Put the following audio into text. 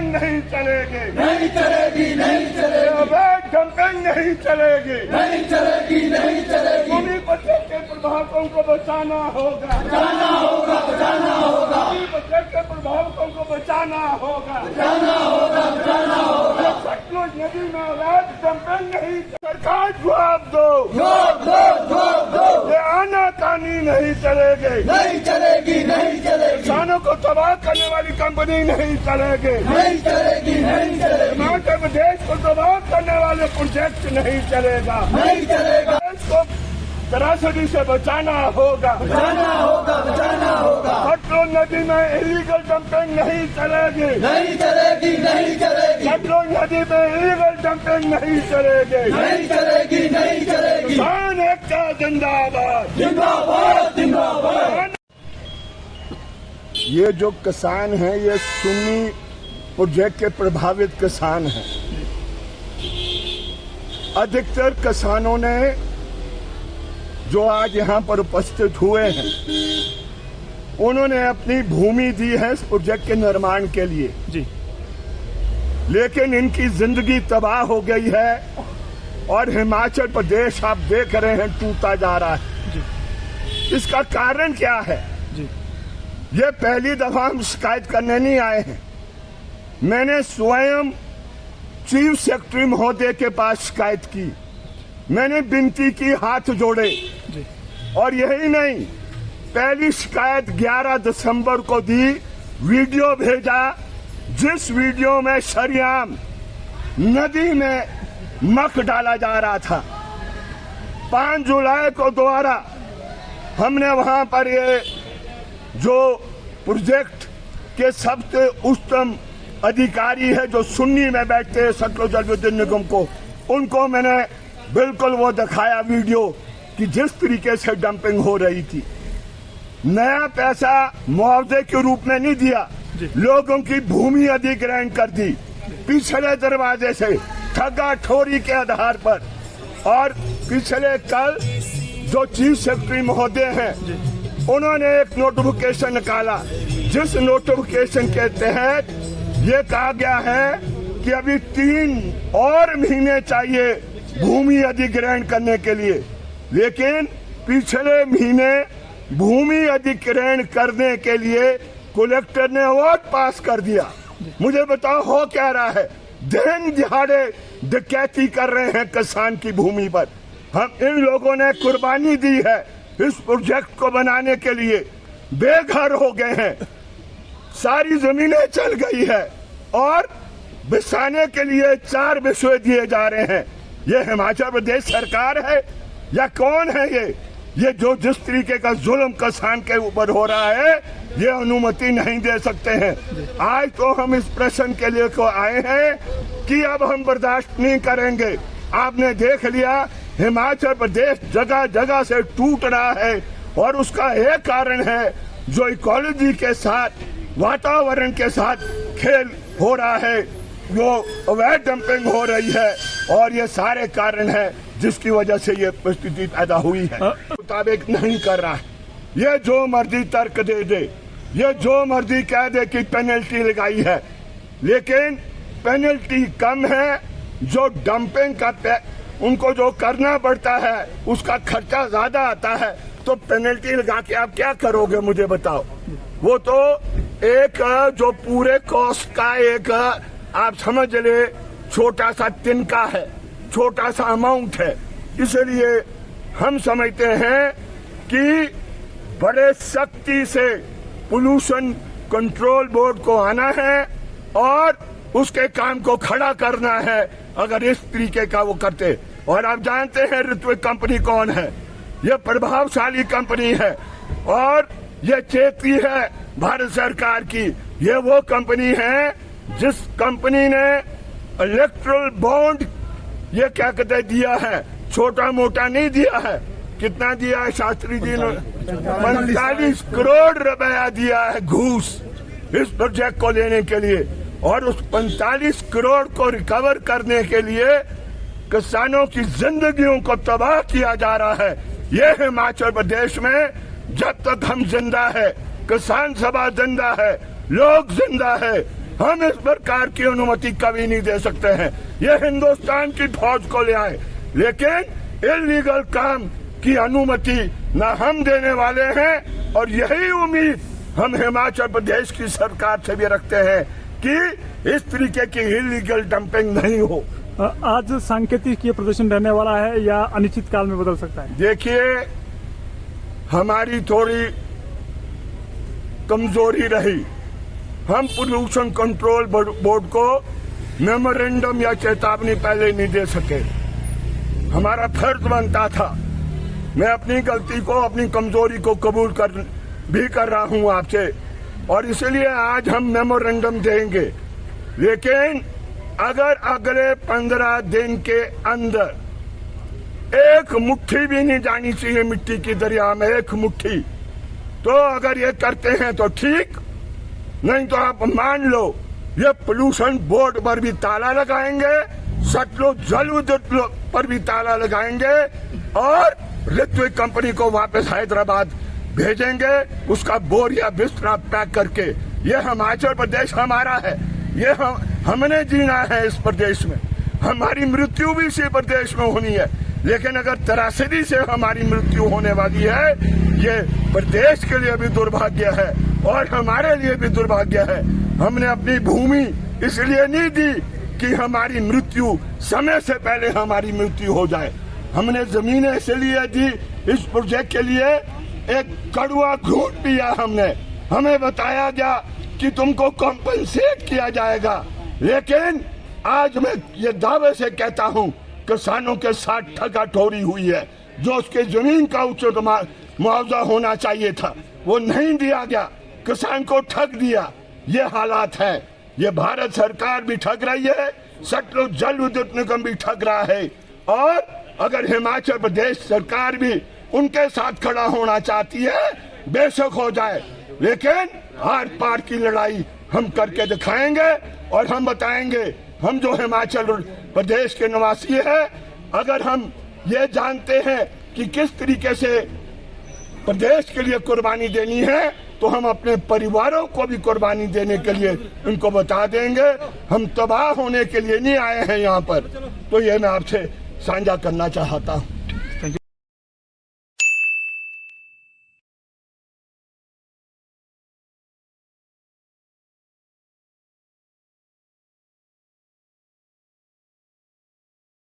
Dumping नहीं चलेगी, नहीं चलेगी, नहीं चलेगी, अवैध डंपिंग नहीं चलेगी, नहीं चलेगी, नहीं चलेगी। भूमि बजट के प्रभावकों को बचाना होगा, बचाना होगा, बचाना होगा, भूमि बजट के प्रभावकों को बचाना होगा, बचाना होगा, बचाना होगा। सतलुज नदी में अवैध डंपिंग नहीं, सरकार जवाब दो, जवाब दो, जवाब दो। ये आनाकानी नहीं चलेगी, नहीं चलेगी, नहीं चलेगी, किसानों को तबाह करने वाली कंपनी नहीं चलेगी, नहीं चलेगी, नहीं चलेगी, हिमाचल प्रदेश को तबाह करने वाले प्रोजेक्ट नहीं चलेगा, नहीं चलेगा। देश को त्रासदी से बचाना होगा, बचाना होगा, बचाना होगा। सतलुज नदी में इलीगल डंपिंग नहीं चलेगी, नहीं चलेगी, नहीं चलेगी, सतलुज नदी में इलीगल डंपिंग नहीं चलेगी, नहीं चलेगी, नहीं चलेगी। किसान एकता जिंदाबाद, जिंदाबाद, जिंदाबाद। ये जो किसान हैं ये सुन्नी प्रोजेक्ट के प्रभावित किसान हैं। अधिकतर किसानों ने जो आज यहाँ पर उपस्थित हुए हैं उन्होंने अपनी भूमि दी है इस प्रोजेक्ट के निर्माण के लिए जी, लेकिन इनकी जिंदगी तबाह हो गई है और हिमाचल प्रदेश आप देख रहे हैं टूटा जा रहा है जी। इसका कारण क्या है जी? ये पहली दफा हम शिकायत करने नहीं आए हैं। मैंने स्वयं चीफ सेक्रेटरी महोदय के पास शिकायत की, मैंने विनती की, हाथ जोड़े जी। और यही नहीं, पहली शिकायत 11 दिसंबर को दी, वीडियो भेजा जिस वीडियो में शरेआम नदी में मक डाला जा रहा था। 5 जुलाई को दोबारा हमने वहां पर ये जो प्रोजेक्ट के सबसे उच्चतम अधिकारी है जो सुन्नी में बैठते हैं सतलुज जल विद्युत निगम को, उनको मैंने बिल्कुल वो दिखाया वीडियो कि जिस तरीके से डंपिंग हो रही थी। नया पैसा मुआवजे के रूप में नहीं दिया, लोगों की भूमि अधिग्रहण कर दी पिछले दरवाजे से ठगा ठोरी के आधार पर। और पिछले कल जो चीफ सेक्रेटरी महोदय हैं उन्होंने एक नोटिफिकेशन निकाला जिस नोटिफिकेशन के तहत ये कहा गया है कि अभी 3 और महीने चाहिए भूमि अधिग्रहण करने के लिए, लेकिन पिछले महीने भूमि अधिग्रहण करने के लिए कलेक्टर ने अवार्ड पास कर दिया। मुझे बताओ हो क्या रहा है? दिन दिहाड़े डकैती कर रहे हैं किसान की भूमि पर। हम इन लोगों ने कुर्बानी दी है इस प्रोजेक्ट को बनाने के लिए, बेघर हो गए हैं, सारी जमीनें चल गई है और बिसाने के लिए 4 विषय दिए जा रहे हैं। ये हिमाचल प्रदेश सरकार है या कौन है ये जो जिस तरीके का जुल्म किसान के ऊपर हो रहा है ये अनुमति नहीं दे सकते हैं। आज तो हम इस प्रश्न के लिए को आए हैं कि अब हम बर्दाश्त नहीं करेंगे। आपने देख लिया हिमाचल प्रदेश जगह जगह से टूट रहा है और उसका एक कारण है जो इकोलॉजी के साथ, वातावरण के साथ खेल हो रहा है, जो अवैध डंपिंग हो रही है और ये सारे कारण है जिसकी वजह से ये परिस्थिति पैदा हुई है। मुताबिक नहीं कर रहा है, ये जो मर्जी तर्क दे दे, ये जो मर्जी कह दे कि पेनल्टी लगाई है, लेकिन पेनल्टी कम है। जो डंपिंग का उनको जो करना पड़ता है उसका खर्चा ज्यादा आता है, तो पेनल्टी लगा के आप क्या करोगे मुझे बताओ? वो तो एक जो पूरे कॉस्ट का एक आप समझ ले छोटा सा तिनका है, छोटा सा अमाउंट है। इसलिए हम समझते हैं कि बड़े सख्ती से पोल्यूशन कंट्रोल बोर्ड को आना है और उसके काम को खड़ा करना है अगर इस तरीके का वो करते। और आप जानते हैं ऋत्विक कंपनी कौन है? ये प्रभावशाली कंपनी है और ये चेती है भारत सरकार की। ये वो कंपनी है जिस कंपनी ने इलेक्ट्रल बॉन्ड ये क्या कहते दिया है, छोटा मोटा नहीं दिया है। कितना दिया है शास्त्री जी ने? 45 करोड़ रुपया दिया है घूस इस प्रोजेक्ट को लेने के लिए। और उस 45 करोड़ को रिकवर करने के लिए किसानों की जिंदगियों को तबाह किया जा रहा है। ये हिमाचल प्रदेश में जब तक हम जिंदा है, किसान सभा जिंदा है, लोग जिंदा है, हम इस प्रकार की अनुमति कभी नहीं दे सकते हैं। ये हिंदुस्तान की फौज को ले आए, लेकिन इलीगल काम की अनुमति न हम देने वाले हैं। और यही उम्मीद हम हिमाचल प्रदेश की सरकार से भी रखते हैं कि इस तरीके की इलीगल डंपिंग नहीं हो। आज सांकेतिक ये प्रदर्शन रहने वाला है या अनिश्चित काल में बदल सकता है? देखिए, हमारी थोड़ी कमजोरी रही, हम पोल्यूशन कंट्रोल बोर्ड को मेमोरेंडम या चेतावनी पहले नहीं दे सके। हमारा फर्ज बनता था। मैं अपनी गलती को, अपनी कमजोरी को कबूल कर रहा हूं आपसे, और इसलिए आज हम मेमोरेंडम देंगे। लेकिन अगर अगले 15 दिन के अंदर एक मुट्ठी भी नहीं जानी चाहिए मिट्टी की दरिया में, एक मुट्ठी, तो अगर ये करते हैं तो ठीक, नहीं तो आप मान लो ये पोल्यूशन बोर्ड पर भी ताला लगाएंगे, सतलुज जल विद्युत पर भी ताला लगाएंगे और ऋत्विक कंपनी को वापस हैदराबाद भेजेंगे, उसका बोरिया बिस्तरा पैक करके। ये हिमाचल प्रदेश हमारा है, ये हमने जीना है इस प्रदेश में, हमारी मृत्यु भी इसी प्रदेश में होनी है। लेकिन अगर त्रासदी से हमारी मृत्यु होने वाली है, ये प्रदेश के लिए भी दुर्भाग्य है और हमारे लिए भी दुर्भाग्य है। हमने अपनी भूमि इसलिए नहीं दी कि हमारी मृत्यु, समय से पहले हमारी मृत्यु हो जाए। हमने जमीनें इसलिए दी इस प्रोजेक्ट के लिए, एक कड़वा घूंट पिया हमने, हमें बताया गया कि तुमको कॉम्पनसेट किया जाएगा, लेकिन आज मैं ये दावे से कहता हूं किसानों के साथ ठगाठोरी हुई है। जो उसके जमीन का उचित मुआवजा होना चाहिए था वो नहीं दिया गया, किसान को ठग दिया। ये हालात है। ये भारत सरकार भी ठग रही है, सतलुज जल विद्युत निगम भी ठग रहा है, और अगर हिमाचल प्रदेश सरकार भी उनके साथ खड़ा होना चाहती है, बेशक हो जाए, लेकिन आर पार की लड़ाई हम करके दिखाएंगे। और हम बताएंगे, हम जो हिमाचल प्रदेश के निवासी हैं, अगर हम ये जानते हैं कि किस तरीके से प्रदेश के लिए कुर्बानी देनी है, तो हम अपने परिवारों को भी कुर्बानी देने के लिए उनको बता देंगे। हम तबाह होने के लिए नहीं आए हैं यहाँ पर। तो ये मैं आपसे साझा करना चाहता हूँ।